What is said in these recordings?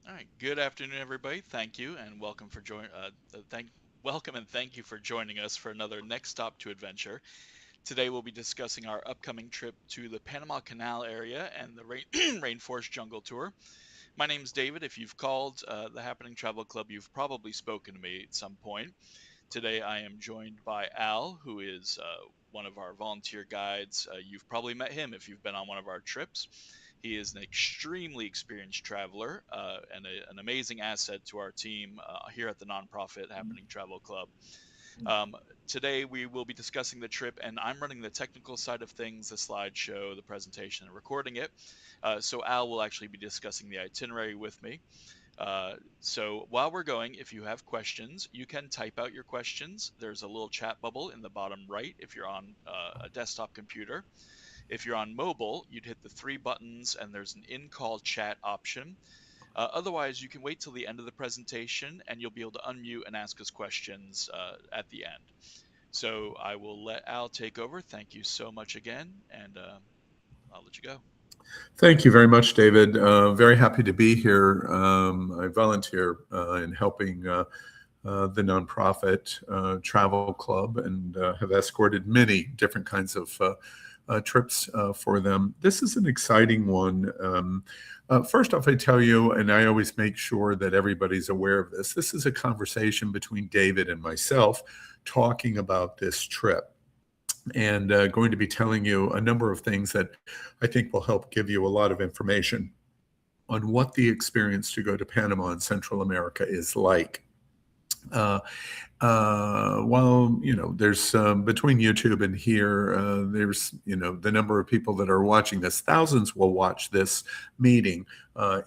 All right. Good afternoon, everybody. Thank you, and welcome and thank you for joining us for another Next Stop to Adventure. Today, we'll be discussing our upcoming trip to the Panama Canal area and the Rainforest Jungle Tour. My name's David. If you've called the Happening Travel Club, you've probably spoken to me at some point. Today, I am joined by Al, who is one of our volunteer guides. You've probably met him if you've been on one of our trips. He is an extremely experienced traveler and an amazing asset to our team here at the nonprofit Happening Travel Club. Um, Today, we will be discussing the trip, and I'm running the technical side of things, the slideshow, the presentation, and recording it. So, Al will actually be discussing the itinerary with me. So while we're going, if you have questions, you can type out your questions. There's a little chat bubble in the bottom right if you're on a desktop computer. If you're on mobile, you'd hit the three buttons and there's an in-call chat option. Otherwise, you can wait till the end of the presentation and you'll be able to unmute and ask us questions at the end. So I will let Al take over. Thank you so much again, and I'll let you go. Thank you very much, David. Very happy to be here. I volunteer in helping the nonprofit travel club and have escorted many different kinds of trips for them. This is an exciting one. First off, I tell you, and I always make sure that everybody's aware of this, this is a conversation between David and myself talking about this trip and going to be telling you a number of things that I think will help give you a lot of information on what the experience to go to Panama and Central America is like. Uh, while there's between YouTube and here, there's the number of people that are watching this. Thousands will watch this meeting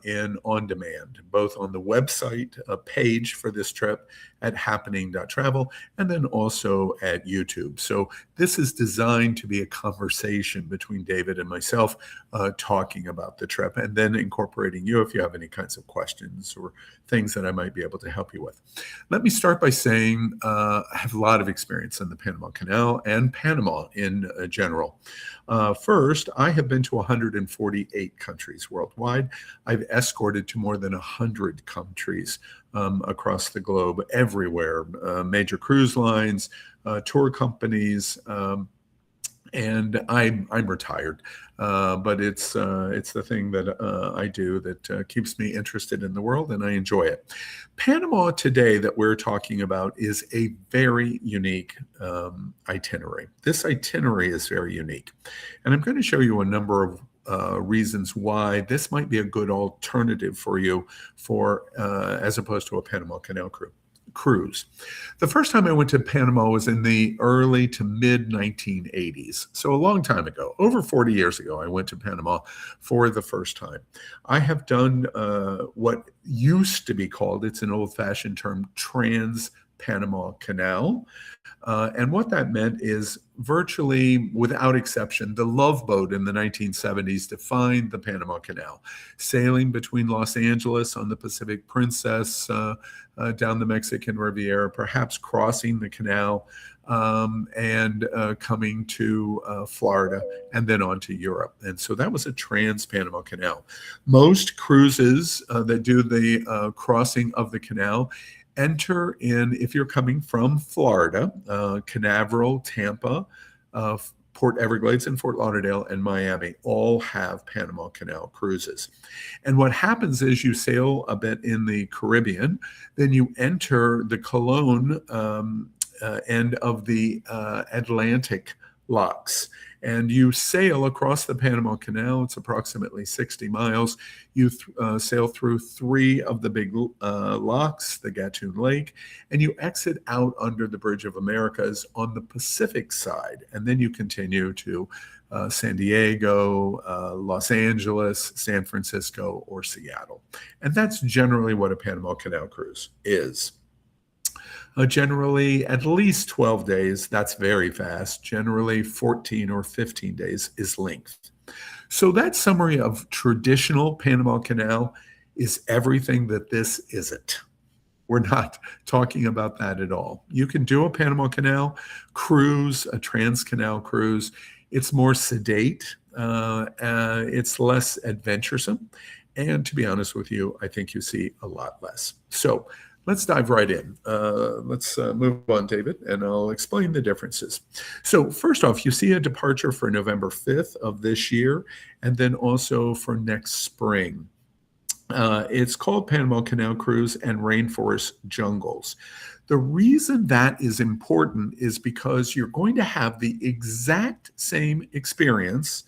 in on demand, both on the website page for this trip at happening.travel and then also at YouTube. So this is designed to be a conversation between David and myself talking about the trip and then incorporating you if you have any kinds of questions or things that I might be able to help you with. Let me start by saying I have a lot of experience in the Panama Canal and Panama in general. First, I have been to 148 countries worldwide. I've escorted to more than 100 countries across the globe, everywhere, major cruise lines, tour companies, and I'm retired, but it's the thing that I do that keeps me interested in the world, and I enjoy it. Panama today that we're talking about is a very unique itinerary. This itinerary is very unique, and I'm going to show you a number of reasons why this might be a good alternative for you for as opposed to a Panama Canal cruise. The first time I went to Panama was in the early to mid 1980s. So a long time ago, over 40 years ago, I went to Panama for the first time. I have done what used to be called, it's an old fashioned term, Trans-Panama Canal. And what that meant is virtually without exception, the Love Boat in the 1970s defined the Panama Canal, sailing between Los Angeles on the Pacific Princess down the Mexican Riviera, perhaps crossing the canal and coming to Florida and then on to Europe. And so that was a trans-Panama Canal. Most cruises that do the crossing of the canal enter in, if you're coming from Florida, Canaveral, Tampa, Port Everglades, and Fort Lauderdale and Miami all have Panama Canal cruises. And what happens is you sail a bit in the Caribbean, then you enter the Cologne end of the Atlantic locks. And you sail across the Panama Canal. It's approximately 60 miles. You sail through three of the big locks, the Gatun Lake, and you exit out under the Bridge of Americas on the Pacific side. And then you continue to San Diego, Los Angeles, San Francisco, or Seattle. And that's generally what a Panama Canal cruise is. Generally, at least 12 days, that's very fast. Generally, 14 or 15 days is length. So that summary of traditional Panama Canal is everything that this isn't. We're not talking about that at all. You can do a Panama Canal cruise, a trans-canal cruise. It's more sedate. It's less adventuresome. And to be honest with you, I think you see a lot less. So let's dive right in. Let's move on, David, and I'll explain the differences. So, first off, you see a departure for November 5th of this year, and then also for next spring. It's called Panama Canal Cruise and Rainforest Jungles. The reason that is important is because you're going to have the exact same experience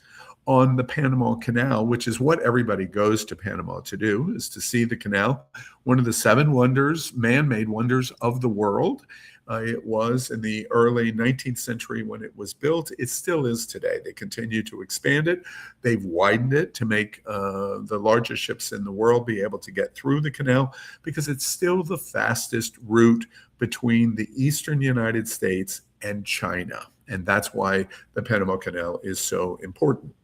on the Panama Canal, which is what everybody goes to Panama to do, is to see the canal, one of the seven wonders, man-made wonders of the world. It was in the early 19th century when it was built. It still is today. They continue to expand it. They've widened it to make the largest ships in the world be able to get through the canal, because it's still the fastest route between the eastern United States and China. And that's why the Panama Canal is so important.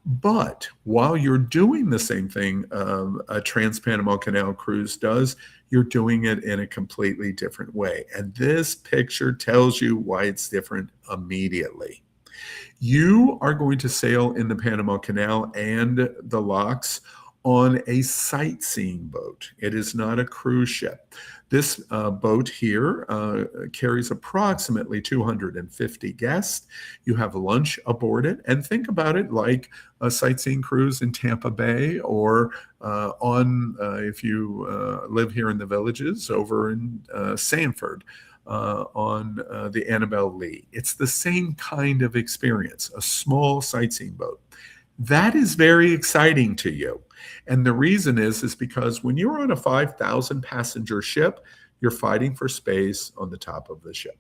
But while you're doing the same thing a Trans-Panama Canal cruise does, you're doing it in a completely different way. And this picture tells you why it's different immediately. You are going to sail in the Panama Canal and the locks on a sightseeing boat. It is not a cruise ship. This boat here carries approximately 250 guests. You have lunch aboard it, and think about it like a sightseeing cruise in Tampa Bay, or if you live here in the Villages, over in Sanford. On the Annabelle Lee. It's the same kind of experience, a small sightseeing boat. That is very exciting to you. And the reason is because when you're on a 5,000 passenger ship, you're fighting for space on the top of the ship.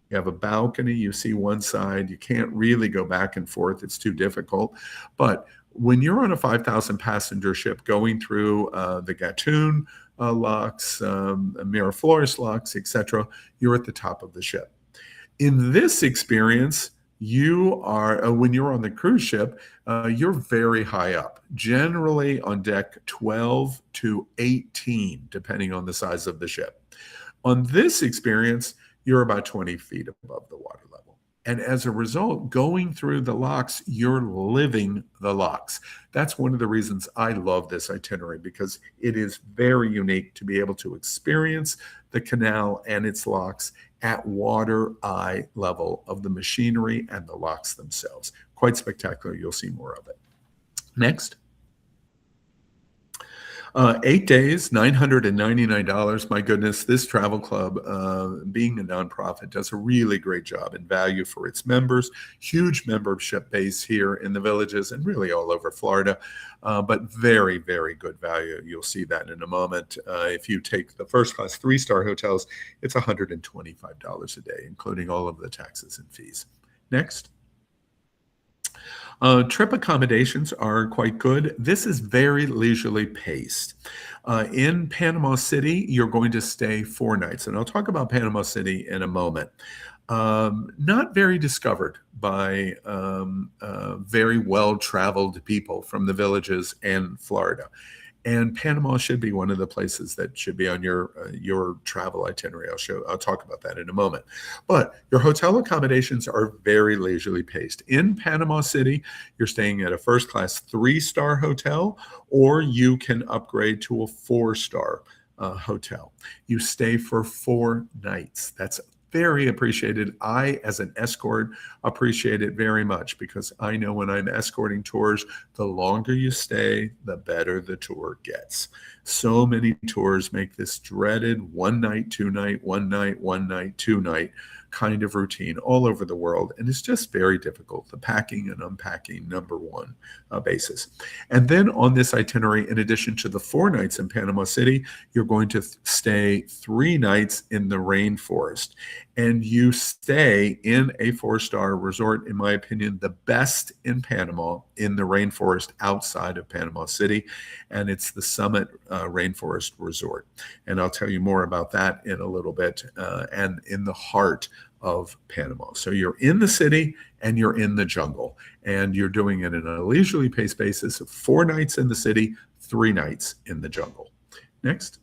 You have a balcony, you see one side, you can't really go back and forth, it's too difficult. But when you're on a 5,000 passenger ship going through the Gatun locks, Miraflores locks, etc., you're at the top of the ship. In this experience, you are, when you're on the cruise ship, you're very high up, generally on deck 12 to 18, depending on the size of the ship. On this experience, you're about 20 feet above the water level. And as a result, going through the locks, you're living the locks. That's one of the reasons I love this itinerary, because it is very unique to be able to experience the canal and its locks at water eye level of the machinery and the locks themselves. Quite spectacular. You'll see more of it. Next. 8 days, $999. My goodness, this travel club, being a nonprofit, does a really great job in value for its members. Huge membership base here in the Villages and really all over Florida, but very, very good value. You'll see that in a moment. If you take the first class 3-star hotels, it's $125 a day, including all of the taxes and fees. Next. Trip accommodations are quite good. This is very leisurely paced. In Panama City, you're going to stay 4 nights, and I'll talk about Panama City in a moment. Not very discovered by very well-traveled people from the Villages and Florida. And Panama should be one of the places that should be on your travel itinerary. I'll talk about that in a moment. But your hotel accommodations are very leisurely paced. In Panama City, you're staying at a first-class 3-star hotel, or you can upgrade to a 4-star hotel. You stay for 4 nights. That's very appreciated. I, as an escort, appreciate it very much, because I know when I'm escorting tours, the longer you stay, the better the tour gets. So many tours make this dreaded 1 night, 2 night, 1 night, 1 night, 2 night kind of routine all over the world. And it's just very difficult, the packing and unpacking number one basis. And then on this itinerary, in addition to the 4 nights in Panama City, you're going to stay 3 nights in the Rainforest. And you stay in a 4-star resort, in my opinion, the best in Panama, in the Rainforest outside of Panama City. And it's the Summit Rainforest Resort. And I'll tell you more about that in a little bit, and in the heart of Panama. So you're in the city and you're in the jungle, and you're doing it in a leisurely paced basis of 4 nights in the city, 3 nights in the jungle. Next.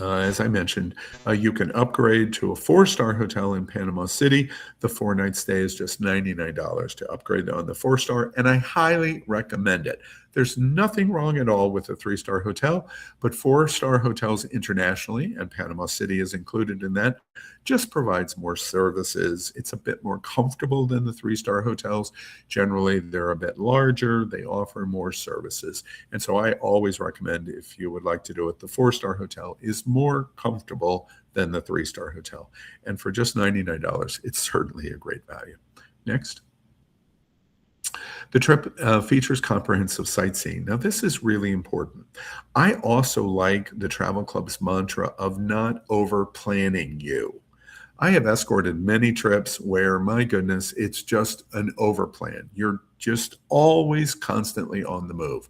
As I mentioned, you can upgrade to a four-star hotel in Panama City. The four-night stay is just $99 to upgrade on the four-star, and I highly recommend it. There's nothing wrong at all with a three-star hotel, but four-star hotels internationally, and Panama City is included in that, just provides more services. It's a bit more comfortable than the three-star hotels. Generally, they're a bit larger. They offer more services. And so I always recommend, if you would like to do it, the four-star hotel is more comfortable than the three-star hotel. And for just $99, it's certainly a great value. Next. The trip features comprehensive sightseeing. Now, this is really important. I also like the travel club's mantra of not over planning you. I have escorted many trips where, my goodness, it's just an overplan. You're just always constantly on the move.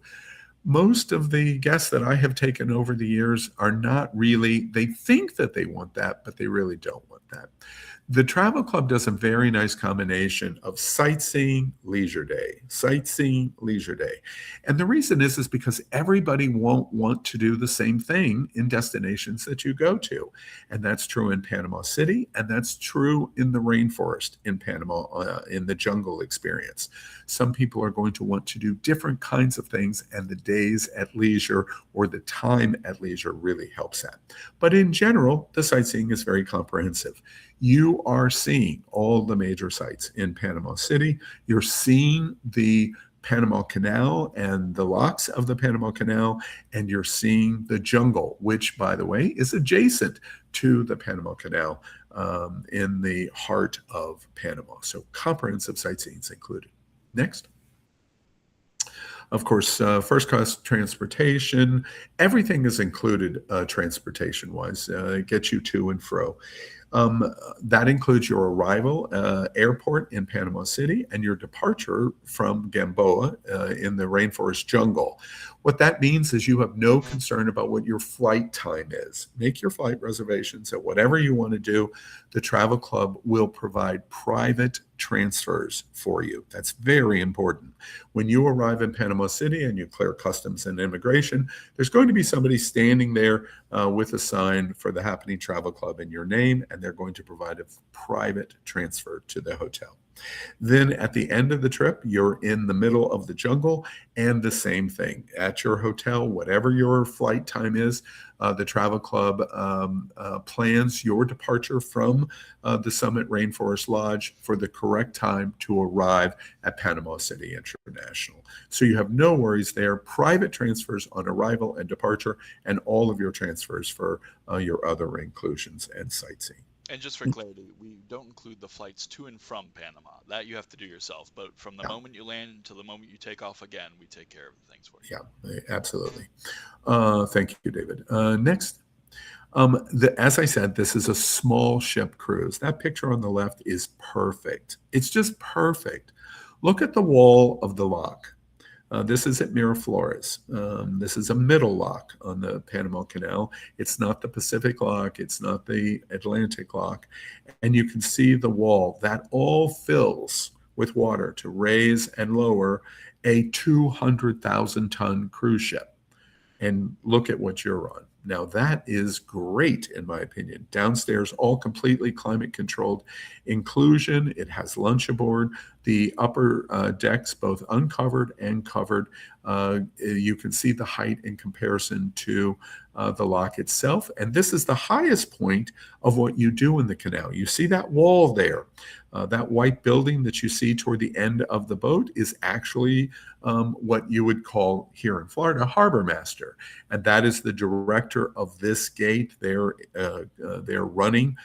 Most of the guests that I have taken over the years are not really, they think that they want that, but they really don't want that. The travel club does a very nice combination of sightseeing, leisure day, sightseeing, leisure day. And the reason is because everybody won't want to do the same thing in destinations that you go to. And that's true in Panama City, and that's true in the rainforest in Panama, in the jungle experience. Some people are going to want to do different kinds of things, and the days at leisure or the time at leisure really helps that. But in general, the sightseeing is very comprehensive. You are seeing all the major sites in Panama City. You're seeing the Panama Canal and the locks of the Panama Canal, and you're seeing the jungle, which, by the way, is adjacent to the Panama Canal in the heart of Panama. So comprehensive sightseeing is included. Next. Of course, first class transportation, everything is included transportation wise. It gets you to and fro. That includes your arrival airport in Panama City and your departure from Gamboa in the rainforest jungle. What that means is you have no concern about what your flight time is. Make your flight reservations at whatever you want to do. The travel club will provide private transfers for you. That's very important. When you arrive in Panama City and you clear customs and immigration, there's going to be somebody standing there with a sign for the Happening Travel Club in your name, and they're going to provide a private transfer to the hotel. Then at the end of the trip, you're in the middle of the jungle, and the same thing. At your hotel, whatever your flight time is, the travel club plans your departure from the Summit Rainforest Lodge for the correct time to arrive at Panama City International. So you have no worries there. Private transfers on arrival and departure, and all of your transfers for your other inclusions and sightseeing. And just for clarity, we don't include the flights to and from Panama. That you have to do yourself. But from the Yeah, moment you land until the moment you take off again, we take care of things for you. yeah, absolutely. Thank you, David. Next. As I said, this is a small ship cruise. That picture on the left is perfect. It's just perfect. Look at the wall of the lock. This is at Miraflores. This is a middle lock on the Panama Canal. It's not the Pacific lock. It's not the Atlantic lock. And you can see the wall. That all fills with water to raise and lower a 200,000-ton cruise ship. And look at what you're on. Now, that is great, in my opinion. Downstairs, all completely climate controlled inclusion. It has lunch aboard. The upper decks, both uncovered and covered. You can see the height in comparison to the lock itself. And this is the highest point of what you do in the canal. You see that wall there. That white building that you see toward the end of the boat is actually what you would call here in Florida harbor master, and that is the director of this gate. They're running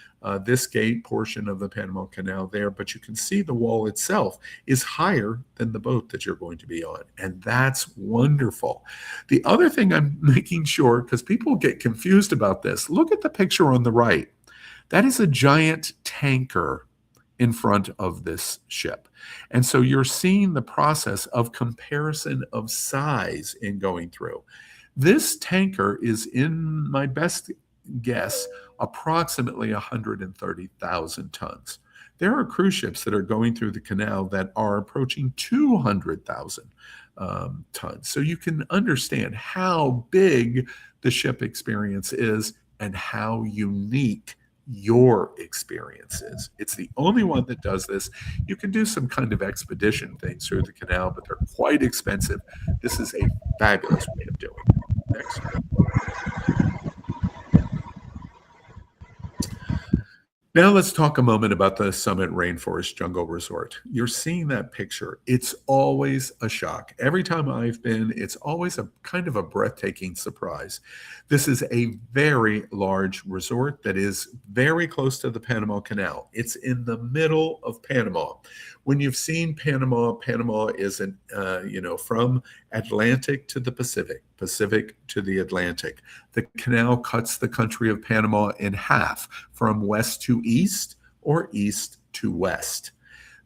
this gate portion of the Panama Canal there, but you can see the wall itself is higher than the boat that you're going to be on, and that's wonderful. The other thing I'm making sure, because people get confused about this, look at the picture on the right. That is a giant tanker in front of this ship. And so you're seeing the process of comparison of size in going through. This tanker is, in my best guess, approximately 130,000 tons. There are cruise ships that are going through the canal that are approaching 200,000 tons. So you can understand how big the ship experience is and how unique your experience is. It's the only one that does this. You can do some kind of expedition things through the canal, but they're quite expensive. This is a fabulous way of doing it. Next. Now let's talk a moment about the Summit Rainforest Jungle Resort. You're seeing that picture. It's always a shock. Every time I've been, it's always a kind of a breathtaking surprise. This is a very large resort that is very close to the Panama Canal. It's in the middle of Panama. When you've seen Panama, Panama is from Atlantic to the Pacific, Pacific to the Atlantic. The canal cuts the country of Panama in half from west to east or east to west.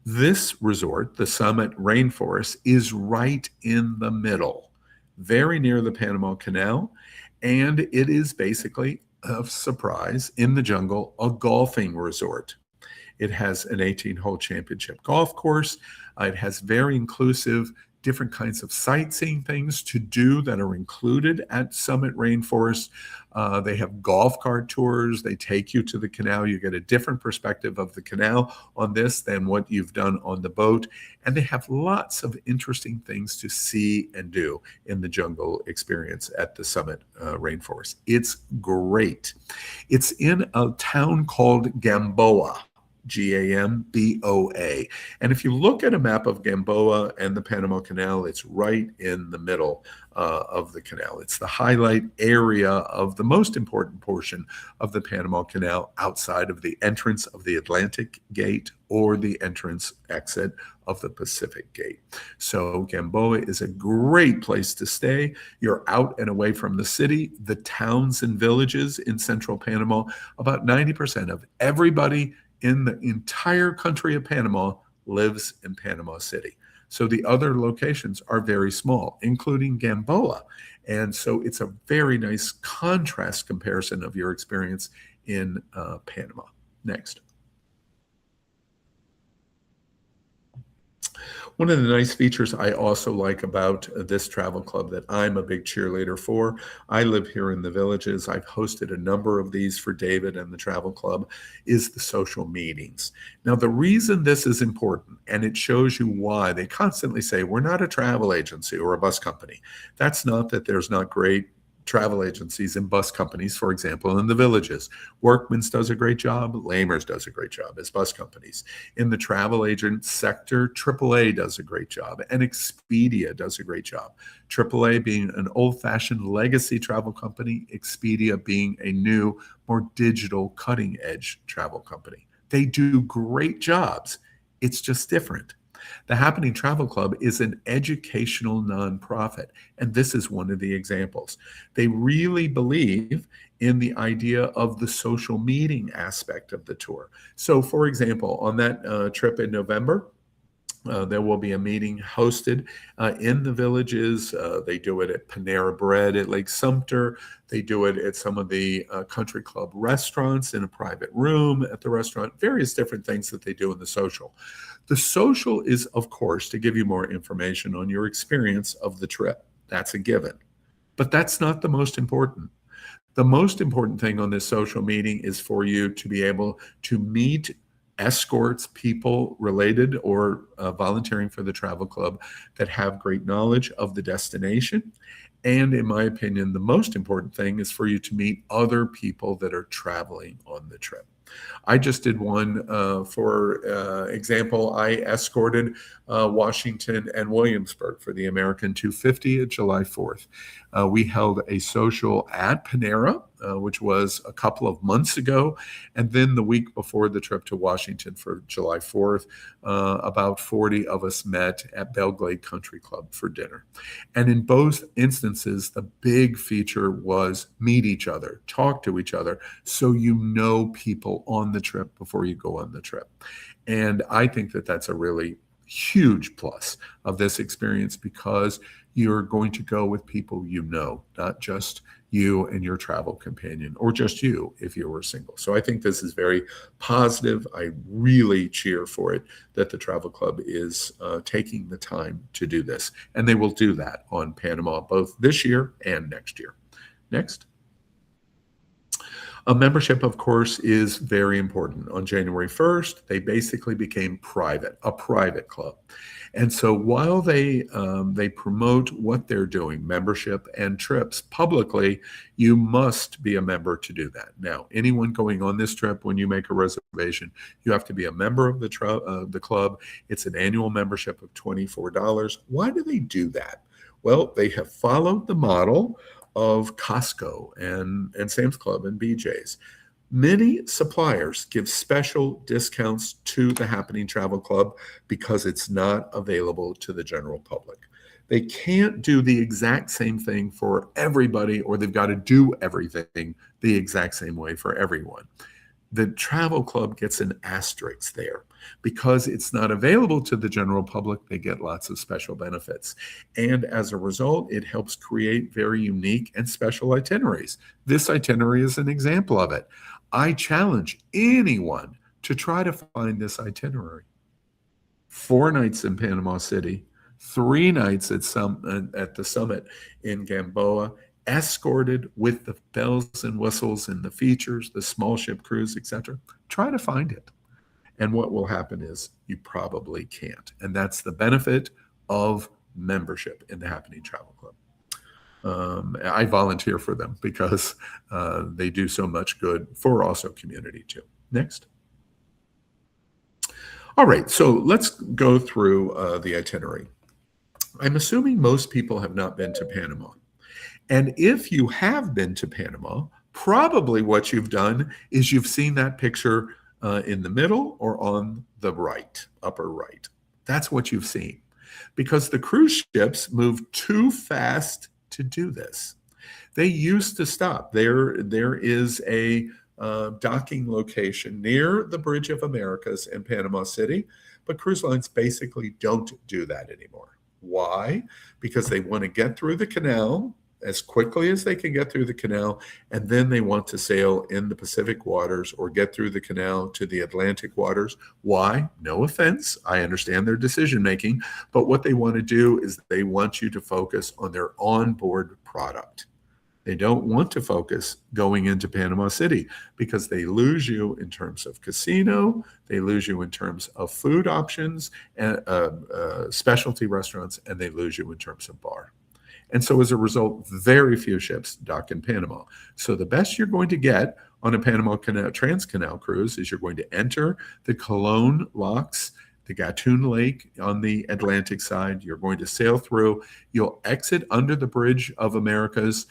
This resort, the Summit Rainforest, is right in the middle, very near the Panama Canal, and it is basically a surprise in the jungle, a golfing resort. It has an 18-hole championship golf course. It has very inclusive, different kinds of sightseeing things to do that are included at Summit Rainforest. They have golf cart tours. They take you to the canal. You get a different perspective of the canal on this than what you've done on the boat. And they have lots of interesting things to see and do in the jungle experience at the Summit Rainforest. It's great. It's in a town called Gamboa. Gamboa. And if you look at a map of Gamboa and the Panama Canal, it's right in the middle of the canal. It's the highlight area of the most important portion of the Panama Canal outside of the entrance of the Atlantic Gate or the entrance exit of the Pacific Gate. So Gamboa is a great place to stay. You're out and away from the city, the towns and villages in central Panama. About 90% of everybody in the entire country of Panama lives in Panama City. So the other locations are very small, including Gamboa. And so it's a very nice contrast comparison of your experience in Panama. Next. One of the nice features I also like about this travel club that I'm a big cheerleader for, I live here in the villages. I've hosted a number of these for David and the travel club, is the social meetings. Now, the reason this is important, and it shows you why, they constantly say, we're not a travel agency or a bus company. That's not that there's not great travel agencies and bus companies, for example, in the villages. Workman's does a great job. Lamers does a great job as bus companies. In the travel agent sector, AAA does a great job, and Expedia does a great job. AAA being an old-fashioned legacy travel company, Expedia being a new, more digital, cutting-edge travel company. They do great jobs. It's just different. The Happening Travel Club is an educational nonprofit, and this is one of the examples. They really believe in the idea of the social meeting aspect of the tour. So, for example, on that trip in November, there will be a meeting hosted in the villages. They do it at Panera Bread at Lake Sumter. They do it at some of the country club restaurants in a private room at the restaurant, various different things that they do in the social. The social is, of course, to give you more information on your experience of the trip. That's a given. But that's not the most important. The most important thing on this social meeting is for you to be able to meet escorts, people related or volunteering for the travel club that have great knowledge of the destination. And in my opinion, the most important thing is for you to meet other people that are traveling on the trip. I just did one, for example, I escorted Washington and Williamsburg for the American 250 at July 4th. We held a social at Panera, which was a couple of months ago. And then the week before the trip to Washington for July 4th, about 40 of us met at Belglade Country Club for dinner. And in both instances, the big feature was meet each other, talk to each other, so you know people on the trip before you go on the trip. And I think that that's a really huge plus of this experience, because you're going to go with people you know, not just you and your travel companion, or just you if you were single. So I think this is very positive. I really cheer for it that the travel club is taking the time to do this. And they will do that on Panama both this year and next year. Next. A membership, of course, is very important. On January 1st, they basically became private, a private club. And so while they promote what they're doing, membership and trips publicly, you must be a member to do that. Now, anyone going on this trip, when you make a reservation, you have to be a member of the club. It's an annual membership of $24. Why do they do that? Well, they have followed the model of Costco and Sam's Club and BJ's. Many suppliers give special discounts to the Happening Travel Club because it's not available to the general public. They can't do the exact same thing for everybody, or they've got to do everything the exact same way for everyone. The travel club gets an asterisk there. Because it's not available to the general public, they get lots of special benefits. And as a result, it helps create very unique and special itineraries. This itinerary is an example of it. I challenge anyone to try to find this itinerary. 4 nights in Panama City, 3 nights at the summit in Gamboa, escorted with the bells and whistles and the features, the small ship cruise, etc. Try to find it. And what will happen is you probably can't. And that's the benefit of membership in the Happening Travel Club. I volunteer for them because they do so much good for also community too. Next. All right, so let's go through the itinerary. I'm assuming most people have not been to Panama. And if you have been to Panama, probably what you've done is you've seen that picture in the middle or on the right, upper right. That's what you've seen. Because the cruise ships move too fast to do this. They used to stop. There is a docking location near the Bridge of Americas in Panama City, but cruise lines basically don't do that anymore. Why? Because they want to get through the canal as quickly as they can get through the canal, and then they want to sail in the Pacific waters or get through the canal to the Atlantic waters. Why? No offense. I understand their decision making, but what they want to do is they want you to focus on their onboard product. They don't want to focus going into Panama City because they lose you in terms of casino, they lose you in terms of food options, and specialty restaurants, and they lose you in terms of bar. And so as a result, very few ships dock in Panama. So the best you're going to get on a Panama Canal, Trans-Canal cruise is you're going to enter the Cologne locks, the Gatun Lake on the Atlantic side. You're going to sail through. You'll exit under the Bridge of Americas,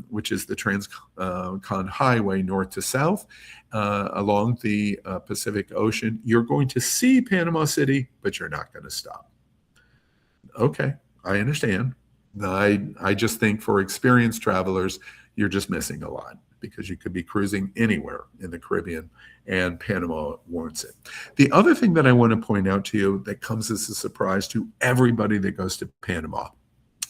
which is the Trans-Con Highway north to south along the Pacific Ocean. You're going to see Panama City, but you're not going to stop. Okay, I understand. I just think for experienced travelers, you're just missing a lot because you could be cruising anywhere in the Caribbean, and Panama warrants it. The other thing that I want to point out to you that comes as a surprise to everybody that goes to Panama.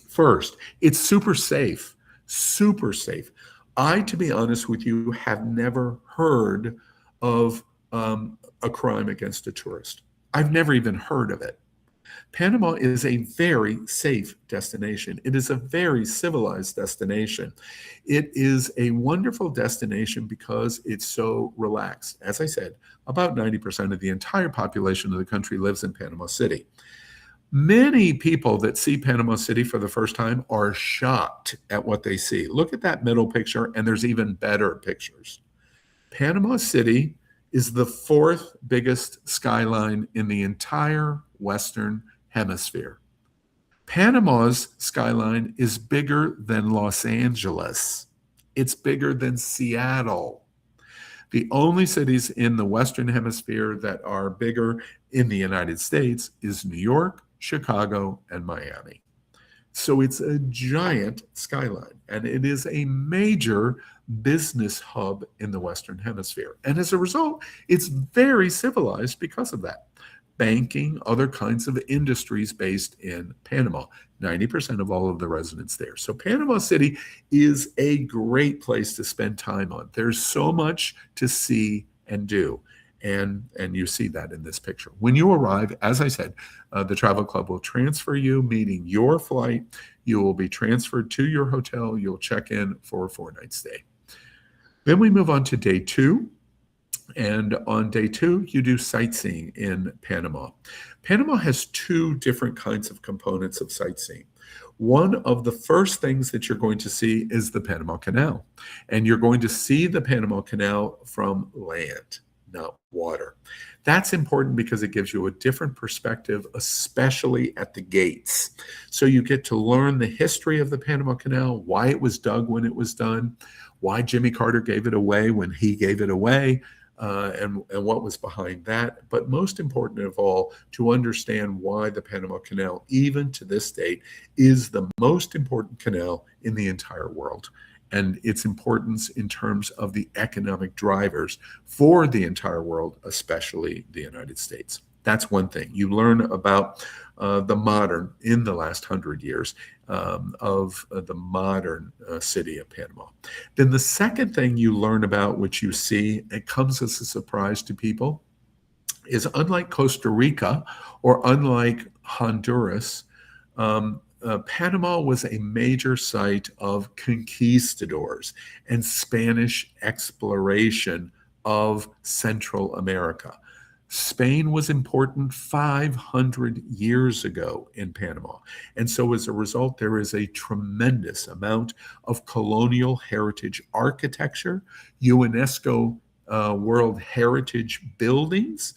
First, it's super safe, super safe. I, to be honest with you, have never heard of a crime against a tourist. I've never even heard of it. Panama is a very safe destination. It is a very civilized destination. It is a wonderful destination because it's so relaxed. As I said, about 90% of the entire population of the country lives in Panama City. Many people that see Panama City for the first time are shocked at what they see. Look at that middle picture, and there's even better pictures. Panama City is the fourth biggest skyline in the entire Western Hemisphere. Panama's skyline is bigger than Los Angeles. It's bigger than Seattle. The only cities in the Western Hemisphere that are bigger in the United States is New York, Chicago, and Miami. So it's a giant skyline, and it is a major business hub in the Western Hemisphere. And as a result, it's very civilized because of that. Banking, other kinds of industries based in Panama, 90% of all of the residents there. So Panama City is a great place to spend time on. There's so much to see and do. And you see that in this picture. When you arrive, as I said, the travel club will transfer you, meaning your flight. You will be transferred to your hotel. You'll check in for a 4-night stay. Then we move on to day two. And on day two, you do sightseeing in Panama. Panama has two different kinds of components of sightseeing. One of the first things that you're going to see is the Panama Canal. And you're going to see the Panama Canal from land, not water. That's important because it gives you a different perspective, especially at the gates. So you get to learn the history of the Panama Canal, why it was dug when it was done, why Jimmy Carter gave it away when he gave it away, and what was behind that. But most important of all, to understand why the Panama Canal, even to this date, is the most important canal in the entire world, and its importance in terms of the economic drivers for the entire world, especially the United States. That's one thing. You learn about the modern, in the last 100 years, of the modern city of Panama. Then the second thing you learn about, which you see, it comes as a surprise to people, is unlike Costa Rica or unlike Honduras, Panama was a major site of conquistadors and Spanish exploration of Central America. Spain was important 500 years ago in Panama. And so as a result, there is a tremendous amount of colonial heritage architecture, UNESCO World Heritage buildings,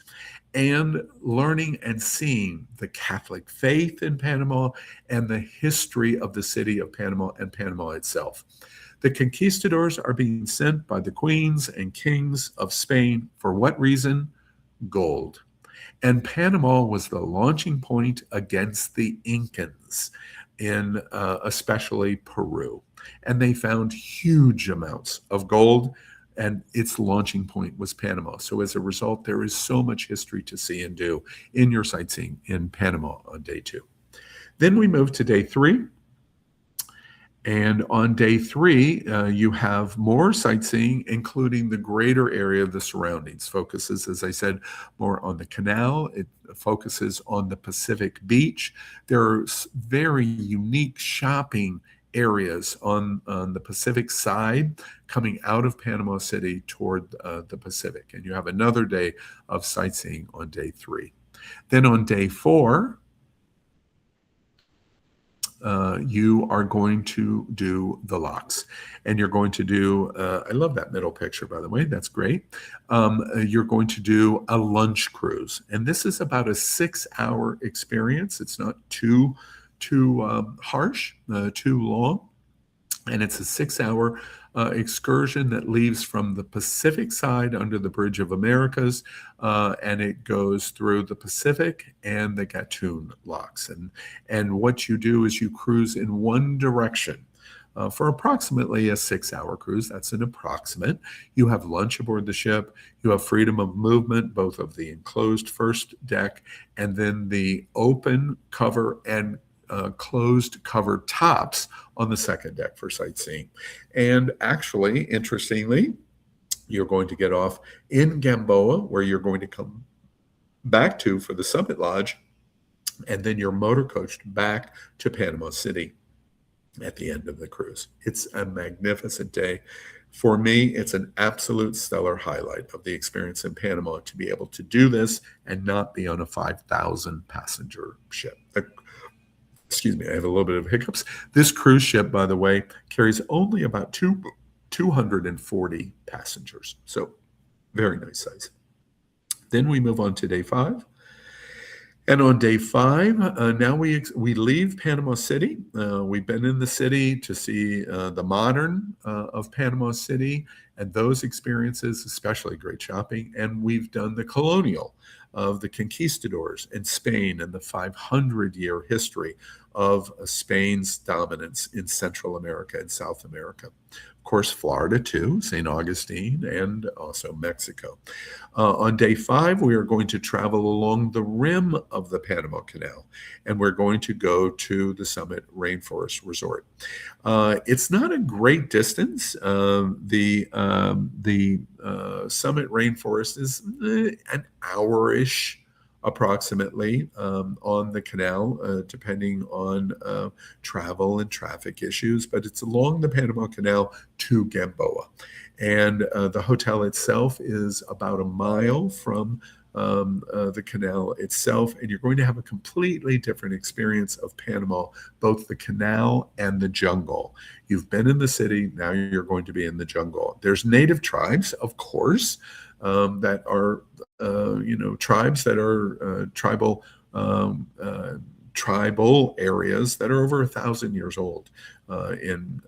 and learning and seeing the Catholic faith in Panama and the history of the city of Panama and Panama itself. The conquistadors are being sent by the queens and kings of Spain for what reason? Gold. And Panama was the launching point against the Incans in especially Peru. And they found huge amounts of gold, and its launching point was Panama. So as a result, there is so much history to see and do in your sightseeing in Panama on day two. Then we move to day three. And on day three, you have more sightseeing, including the greater area of the surroundings. Focuses, as I said, more on the canal. It focuses on the Pacific beach. There are very unique shopping areas on the Pacific side coming out of Panama City toward the Pacific. And you have another day of sightseeing on day three. Then on day four, you are going to do the locks, and you're going to do, I love that middle picture, by the way, that's great. You're going to do a lunch cruise, and this is about a 6-hour experience. It's not too harsh, too long, and it's a 6-hour excursion that leaves from the Pacific side under the Bridge of Americas, and it goes through the Pacific and the Gatun locks. And what you do is you cruise in one direction for approximately a 6-hour cruise. That's an approximate. You have lunch aboard the ship. You have freedom of movement, both of the enclosed first deck and then the open cover and closed cover tops on the second deck for sightseeing. And actually, interestingly, you're going to get off in Gamboa, where you're going to come back to for the Summit Lodge, and then you're motor coached back to Panama City at the end of the cruise. It's a magnificent day. For me, it's an absolute stellar highlight of the experience in Panama to be able to do this and not be on a 5,000 passenger ship. Excuse me, I have a little bit of hiccups. This cruise ship, by the way, carries only about 240 passengers. So very nice size. Then we move on to day five. And on day five, now we leave Panama City. We've been in the city to see the modern of Panama City and those experiences, especially great shopping. And we've done the colonial of the conquistadors in Spain and the 500-year history of Spain's dominance in Central America and South America. Of course, Florida too, St. Augustine, and also Mexico. On day five, we are going to travel along the rim of the Panama Canal, and we're going to go to the Summit Rainforest Resort. It's not a great distance. The Summit Rainforest is an hour-ish approximately on the canal, depending on travel and traffic issues, but it's along the Panama Canal to Gamboa. And the hotel itself is about a mile from the canal itself, and you're going to have a completely different experience of Panama, both the canal and the jungle. You've been in the city, now you're going to be in the jungle. There's native tribes, of course, that are, tribes that are tribal areas that are over 1,000 years old in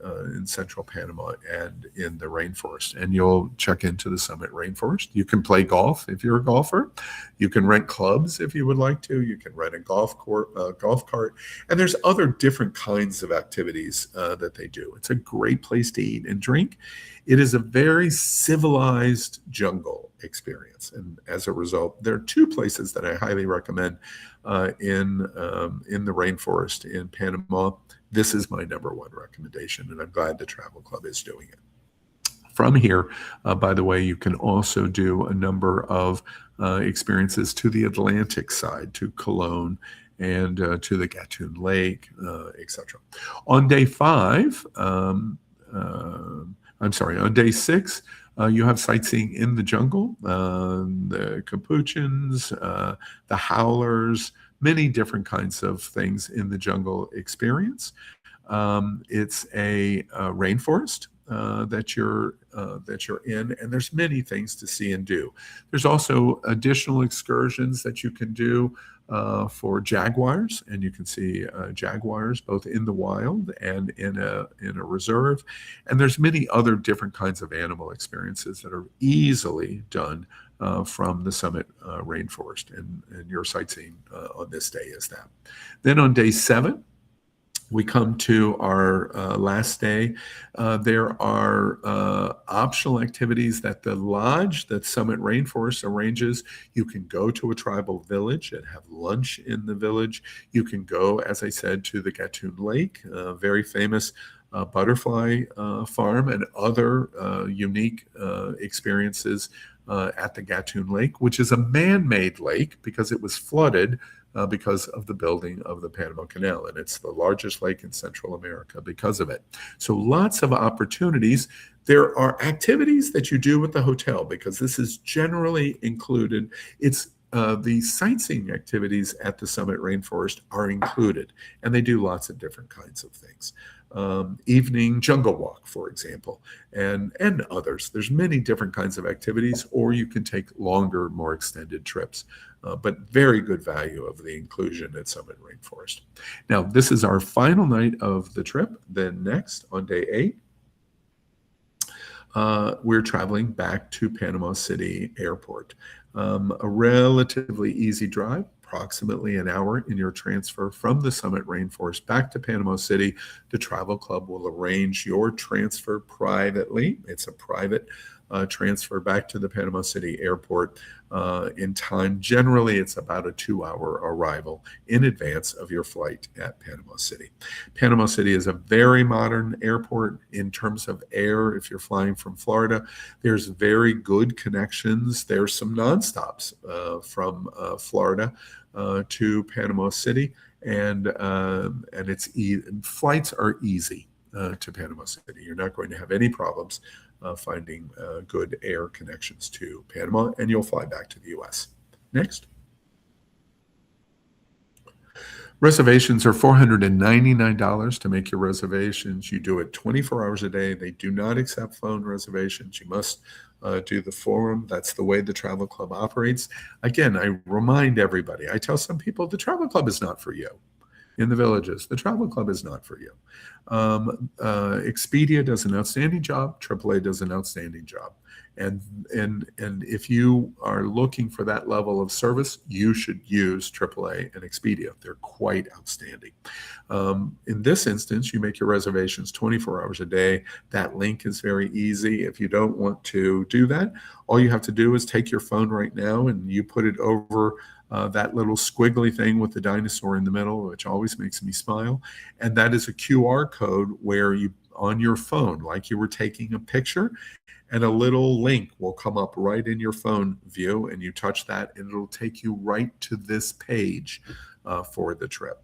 central Panama and in the rainforest. And you'll check into the Summit Rainforest. You can play golf if you're a golfer. You can rent clubs if you would like to. You can rent a golf cart, and there's other different kinds of activities that they do. It's a great place to eat and drink. It is a very civilized jungle experience, and as a result, there are two places that I highly recommend in the rainforest in Panama. This is my number one recommendation, and I'm glad the Travel Club is doing it. From here, by the way, you can also do a number of experiences to the Atlantic side, to Cologne and to the Gatun Lake, etc. On day 5, on day 6, you have sightseeing in the jungle, the capuchins, the howlers, many different kinds of things in the jungle experience. It's a rainforest that you're in, and there's many things to see and do. There's also additional excursions that you can do for jaguars, and you can see jaguars both in the wild and in a reserve. And there's many other different kinds of animal experiences that are easily done from the Summit Rainforest, and your sightseeing on this day is that. Then on day 7, we come to our last day. There are optional activities that the lodge that Summit Rainforest arranges. You can go to a tribal village and have lunch in the village. You can go, as I said, to the Gatun Lake, very famous butterfly farm, and other unique experiences at the Gatun Lake, which is a man-made lake because it was flooded because of the building of the Panama Canal, and it's the largest lake in Central America because of it. So lots of opportunities. There are activities that you do with the hotel because this is generally included. It's the sightseeing activities at the Summit Rainforest are included, and they do lots of different kinds of things. Evening jungle walk, for example, and others. There's many different kinds of activities, or you can take longer, more extended trips. But very good value of the inclusion at Summit Rainforest. Now, this is our final night of the trip. Then next, on day 8, we're traveling back to Panama City Airport. A relatively easy drive, approximately an hour in your transfer from the Summit Rainforest back to Panama City. The Travel Club will arrange your transfer privately. It's a private transfer back to the Panama City Airport in time. Generally, it's about a 2-hour arrival in advance of your flight at Panama City. Panama City is a very modern airport in terms of air. If you're flying from Florida, there's very good connections. There's some nonstops from Florida to Panama City, and flights are easy to Panama City. You're not going to have any problems finding good air connections to Panama, and you'll fly back to the U.S. Next. Reservations are $499 to make your reservations. You do it 24 hours a day. They do not accept phone reservations. You must do the forum. That's the way the Travel Club operates. Again, I remind everybody, I tell some people the Travel Club is not for you. In the villages, the Travel Club is not for you. Expedia does an outstanding job. AAA does an outstanding job. And if you are looking for that level of service, you should use AAA and Expedia. They're quite outstanding. In this instance, you make your reservations 24 hours a day. That link is very easy. If you don't want to do that, all you have to do is take your phone right now and you put it over that little squiggly thing with the dinosaur in the middle, which always makes me smile. And that is a QR code where you, on your phone, like you were taking a picture, and a little link will come up right in your phone view, and you touch that, and it'll take you right to this page for the trip.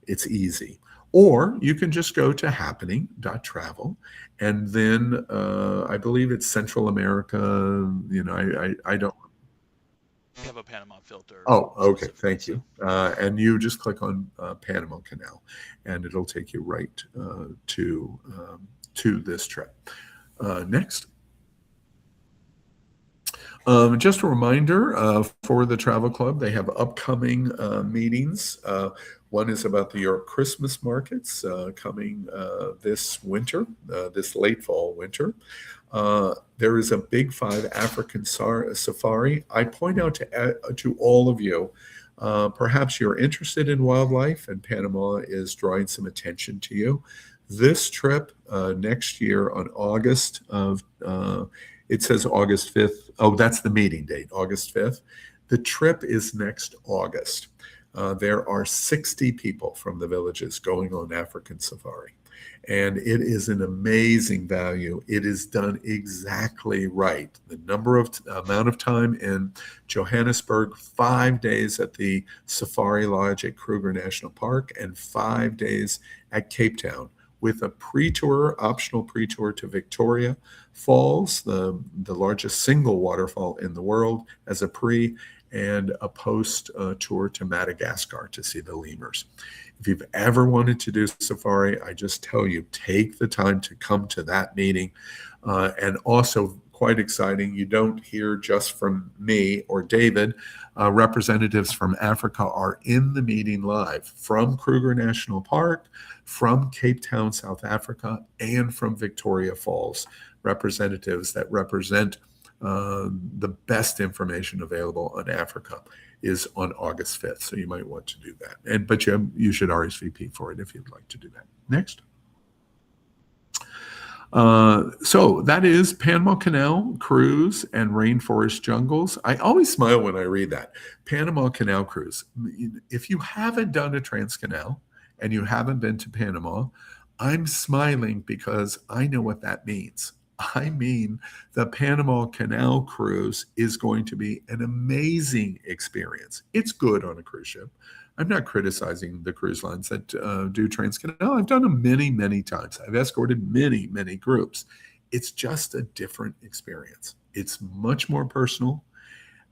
It's easy. Or you can just go to happening.travel, and then I believe it's Central America. I don't. We have a Panama filter Oh, okay. specifically, Thank so. you. And you just click on Panama Canal, and it'll take you right to this trip. Next. Just a reminder for the Travel Club, they have upcoming meetings. One is about the York Christmas markets coming this winter, this late fall winter. There is a Big Five African safari. I point out to all of you, perhaps you're interested in wildlife and Panama is drawing some attention to you. This trip next year on it says August 5th. Oh, that's the meeting date, August 5th. The trip is next August. There are 60 people from the villages going on African safari. And it is an amazing value. It is done exactly right. The amount of time in Johannesburg, 5 days at the Safari Lodge at Kruger National Park, and 5 days at Cape Town, with a pre-tour, optional pre-tour to Victoria Falls, the largest single waterfall in the world, as a pre, and a post tour to Madagascar to see the lemurs. If you've ever wanted to do safari, I just tell you, take the time to come to that meeting. And also, quite exciting, you don't hear just from me or David. Representatives from Africa are in the meeting live from Kruger National Park, from Cape Town, South Africa, and from Victoria Falls. Representatives that represent the best information available on Africa is on August 5th. So you might want to do that. But you should RSVP for it if you'd like to do that. Next. So that is Panama Canal Cruise and Rainforest Jungles. I always smile when I read that. Panama Canal Cruise. If you haven't done a Trans-Canal and you haven't been to Panama, I'm smiling because I know what that means. I mean, the Panama Canal Cruise is going to be an amazing experience. It's good on a cruise ship. I'm not criticizing the cruise lines that do Trans-Canal. I've done them many, many times. I've escorted many, many groups. It's just a different experience. It's much more personal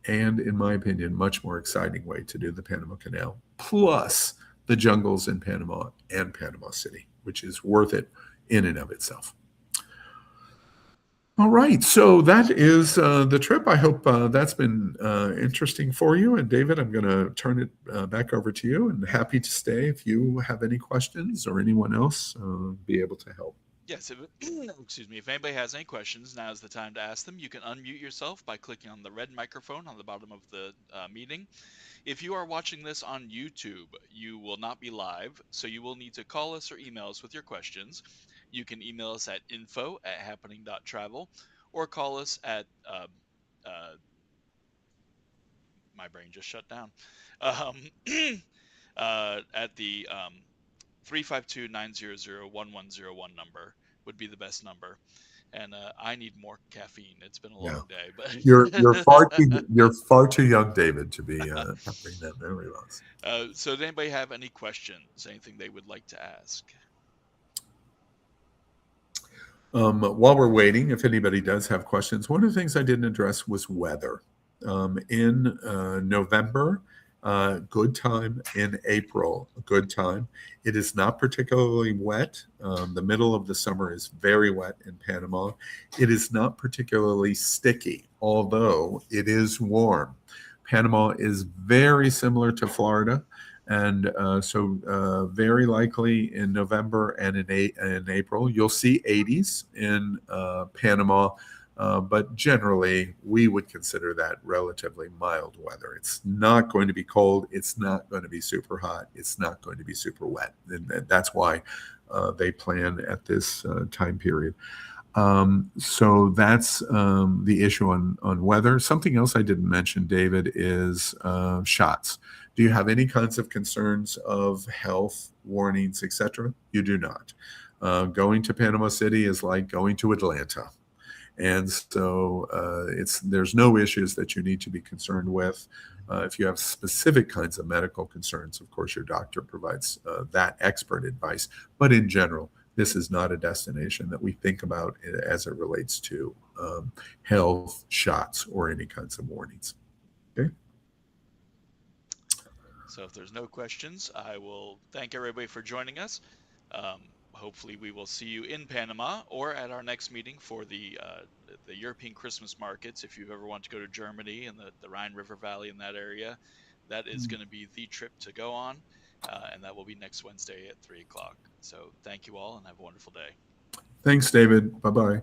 and, in my opinion, much more exciting way to do the Panama Canal, plus the jungles in Panama and Panama City, which is worth it in and of itself. All right, so that is the trip. I hope that's been interesting for you. And David, I'm going to turn it back over to you, and happy to stay if you have any questions or anyone else be able to help. Yes, excuse me. If anybody has any questions, now is the time to ask them. You can unmute yourself by clicking on the red microphone on the bottom of the meeting. If you are watching this on YouTube, you will not be live, so you will need to call us or email us with your questions. You can email us at info@happening.travel or call us at my brain just shut down. At the 352-900-1101 number would be the best number. And I need more caffeine. It's been a long day, but You're far too young, David, to be having that memory loss. So, does anybody have any questions? Anything they would like to ask? While we're waiting, if anybody does have questions, one of the things I didn't address was weather. In November, good time. In April, good time. It is not particularly wet. The middle of the summer is very wet in Panama. It is not particularly sticky, although it is warm. Panama is very similar to Florida. And so very likely in November and in April, you'll see 80s in Panama. But generally, we would consider that relatively mild weather. It's not going to be cold. It's not going to be super hot. It's not going to be super wet. And that's why they plan at this time period. So that's the issue on weather. Something else I didn't mention, David, is shots. Do you have any kinds of concerns of health warnings, etc.? You do not. Going to Panama City is like going to Atlanta. And so there's no issues that you need to be concerned with. If you have specific kinds of medical concerns, of course, your doctor provides that expert advice. But in general, this is not a destination that we think about as it relates to health, shots, or any kinds of warnings. Okay. So if there's no questions, I will thank everybody for joining us. Um, Hopefully, we will see you in Panama or at our next meeting for the European Christmas markets. If you ever want to go to Germany and the Rhine River Valley in that area, that is going to be the trip to go on, and that will be next Wednesday at 3 o'clock. So thank you all and have a wonderful day. Thanks, David. Bye bye.